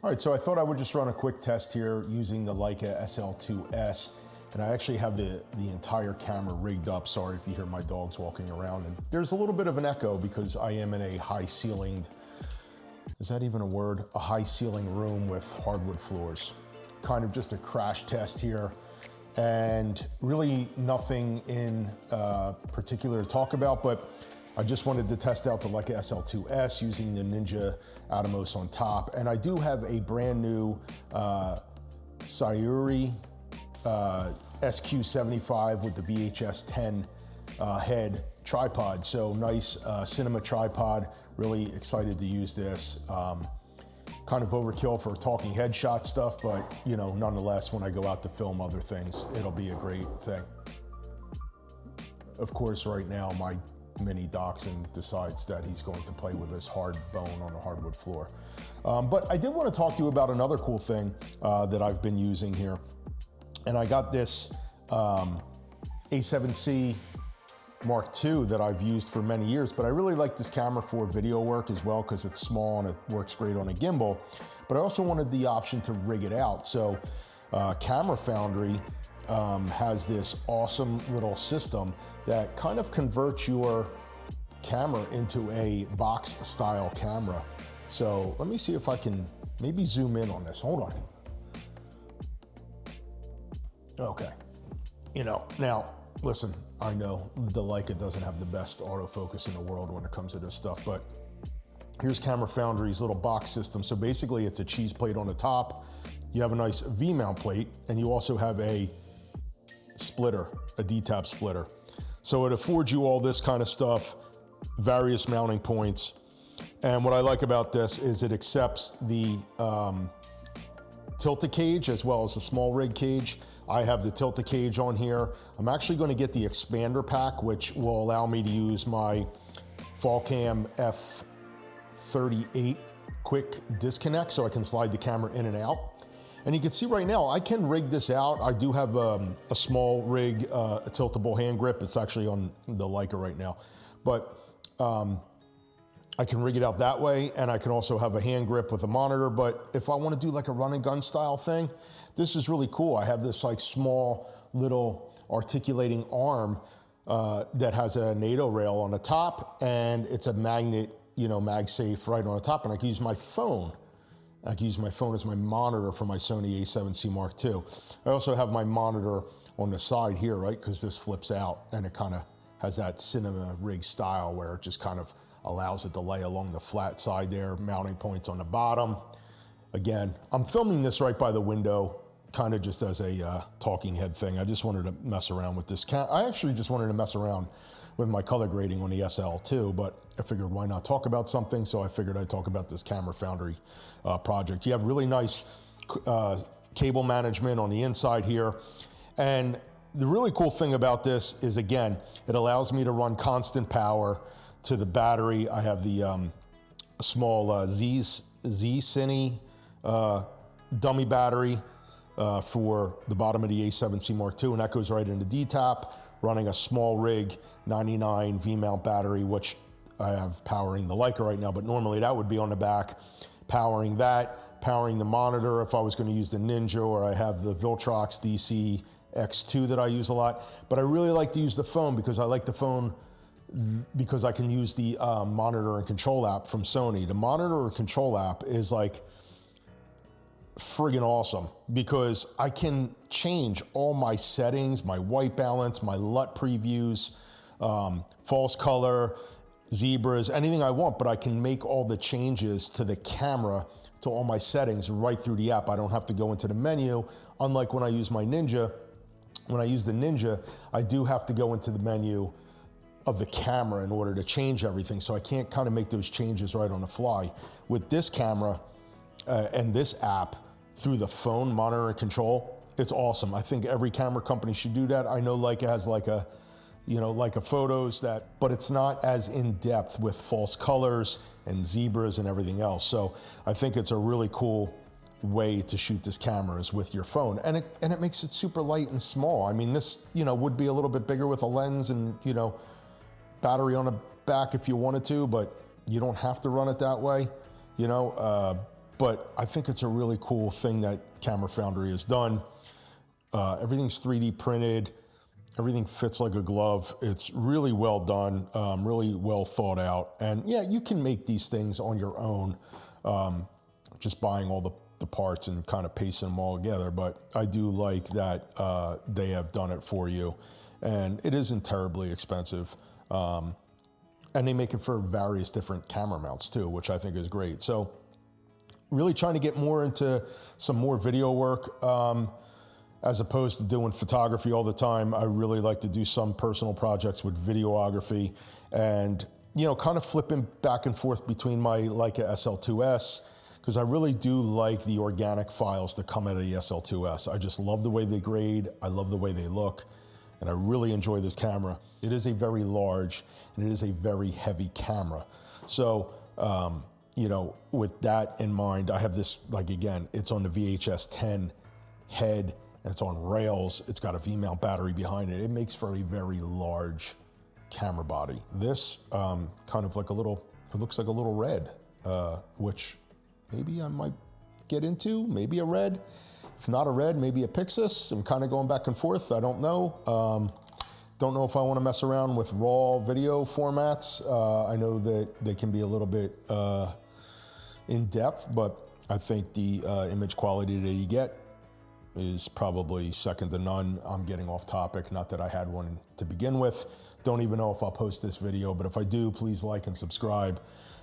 All right, so I thought I would just run a quick test here using the Leica SL2S, and I actually have the entire camera rigged up. Sorry if you hear my dogs walking around, and there's a little bit of an echo because I am in a high-ceilinged, is that even a word? A high-ceiling room with hardwood floors. Kind of just a crash test here, and really nothing in particular to talk about, but I just wanted to test out the Leica SL2S using the Ninja Atomos on top. And I do have a brand new A7CII SQ75 with the VHS 10 head tripod. So nice cinema tripod, really excited to use this. Kind of overkill for talking headshot stuff, but you know, nonetheless, when I go out to film other things, it'll be a great thing. Of course, right now, my mini dachshund decides that he's going to play with his hard bone on a hardwood floor. But I did want to talk to you about another cool thing that I've been using here. And I got this A7C Mark II that I've used for many years, but I really like this camera for video work as well because it's small and it works great on a gimbal. But I also wanted the option to rig it out. So Camera Foundry has this awesome little system that kind of converts your camera into a box style camera. So let me see if I can maybe zoom in on this. Hold on. Okay. You know, now listen, I know the Leica doesn't have the best autofocus in the world when it comes to this stuff, but here's Camera Foundry's little box system. So basically it's a cheese plate on the top. You have a nice V-mount plate, and you also have a splitter, a D-tab splitter. So it affords you all this kind of stuff, various mounting points. And what I like about this is it accepts the tilted cage as well as the small rig cage. I have the tilted cage on here. I'm actually going to get the expander pack, which will allow me to use my Fallcam F38 quick disconnect so I can slide the camera in and out. And you can see right now, I can rig this out. I do have a small rig, a tiltable hand grip. It's actually on the Leica right now. But I can rig it out that way, and I can also have a hand grip with a monitor. But if I want to do like a run and gun style thing, this is really cool. I have this like small little articulating arm that has a NATO rail on the top, and it's a magnet, you know, MagSafe right on the top, and I can use my phone. I can use my phone as my monitor for my Sony A7C Mark II. I also have my monitor on the side here, right? Because this flips out and it kind of has that cinema rig style where it just kind of allows it to lay along the flat side there, mounting points on the bottom. Again, I'm filming this right by the window, kind of just as a talking head thing. I just wanted to mess around with this I actually just wanted to mess around with my color grading on the SL too, but I figured why not talk about something, so I figured I'd talk about this Camera Foundry project. You have really nice cable management on the inside here, and the really cool thing about this is, again, it allows me to run constant power to the battery. I have the small A7CII dummy battery for the bottom of the A7C Mark II, and that goes right into D-tap, running a small rig 99 V-mount battery, which I have powering the Leica right now, but normally that would be on the back, powering that, powering the monitor if I was going to use the Ninja, or I have the Viltrox DC X2 that I use a lot. But I really like to use the phone because I like the phone because I can use the monitor and control app from Sony. The monitor and control app is like friggin' awesome because I can change all my settings, my white balance, my LUT previews, false color, zebras, anything I want, but I can make all the changes to the camera, to all my settings right through the app. I don't have to go into the menu, unlike when I use my Ninja. When I use the Ninja, I do have to go into the menu of the camera in order to change everything, so I can't kind of make those changes right on the fly. With this camera and this app, through the phone, monitor and control, it's awesome. I think every camera company should do that. I know Leica has like a, you know, Leica Photos that, but it's not as in depth with false colors and zebras and everything else. So I think it's a really cool way to shoot this camera is with your phone, and it makes it super light and small. I mean, this, you know, would be a little bit bigger with a lens and, you know, battery on the back if you wanted to, but you don't have to run it that way, you know. But I think it's a really cool thing that Camera Foundry has done. Everything's 3D printed. Everything fits like a glove. It's really well done, really well thought out. And yeah, you can make these things on your own, just buying all the parts and kind of pasting them all together. But I do like that they have done it for you. And it isn't terribly expensive. And they make it for various different camera mounts too, which I think is great. So really trying to get more into some more video work. As opposed to doing photography all the time, I really like to do some personal projects with videography and, you know, kind of flipping back and forth between my Leica SL2S, because I really do like the organic files that come out of the SL2S. I just love the way they grade. I love the way they look, and I really enjoy this camera. It is a very large and it is a very heavy camera. So, you know, with that in mind, I have this, like, again, it's on the VHS 10 head, and it's on rails. It's got a V-mount battery behind it. It makes for a very large camera body. This kind of like a little, it looks like a little red, which maybe I might get into, maybe a red. If not a red, maybe a Pixis. I'm kind of going back and forth. I don't know. Don't know if I want to mess around with raw video formats. I know that they can be a little bit in depth, but I think the image quality that you get is probably second to none. I'm getting off topic, not that I had one to begin with. Don't even know if I'll post this video, but if I do, please like and subscribe.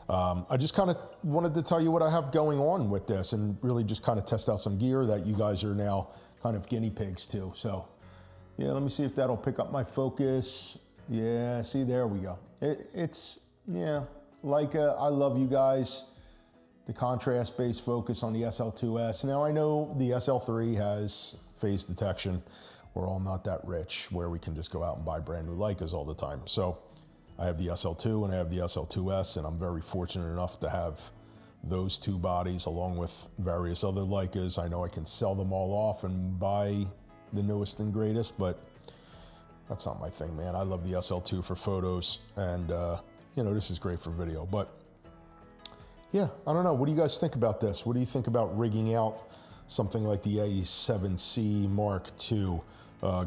I just kind of wanted to tell you what I have going on with this and really just kind of test out some gear that you guys are now kind of guinea pigs to. So yeah, let me see if that'll pick up my focus. Yeah, see, there we go. It's, yeah, Leica, I love you guys. The contrast-based focus on the SL2S. Now I know the SL3 has phase detection. We're all not that rich where we can just go out and buy brand new Leicas all the time. So I have the SL2 and I have the SL2S, and I'm very fortunate enough to have those two bodies along with various other Leicas. I know I can sell them all off and buy the newest and greatest, but that's not my thing, man. I love the SL2 for photos, and you know, this is great for video. But yeah, I don't know. What do you guys think about this? What do you think about rigging out something like the A7C Mark II?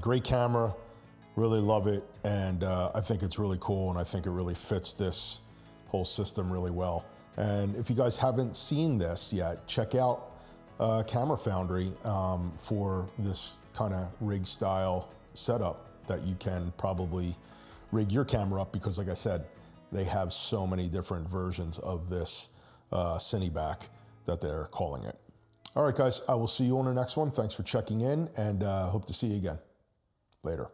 Great camera, really love it, and I think it's really cool, and I think it really fits this whole system really well. And if you guys haven't seen this yet, check out Camera Foundry for this kind of rig style setup that you can probably rig your camera up, because like I said, they have so many different versions of this Cineback that they're calling it. All right, guys, I will see you on the next one. Thanks for checking in, and hope to see you again. Later.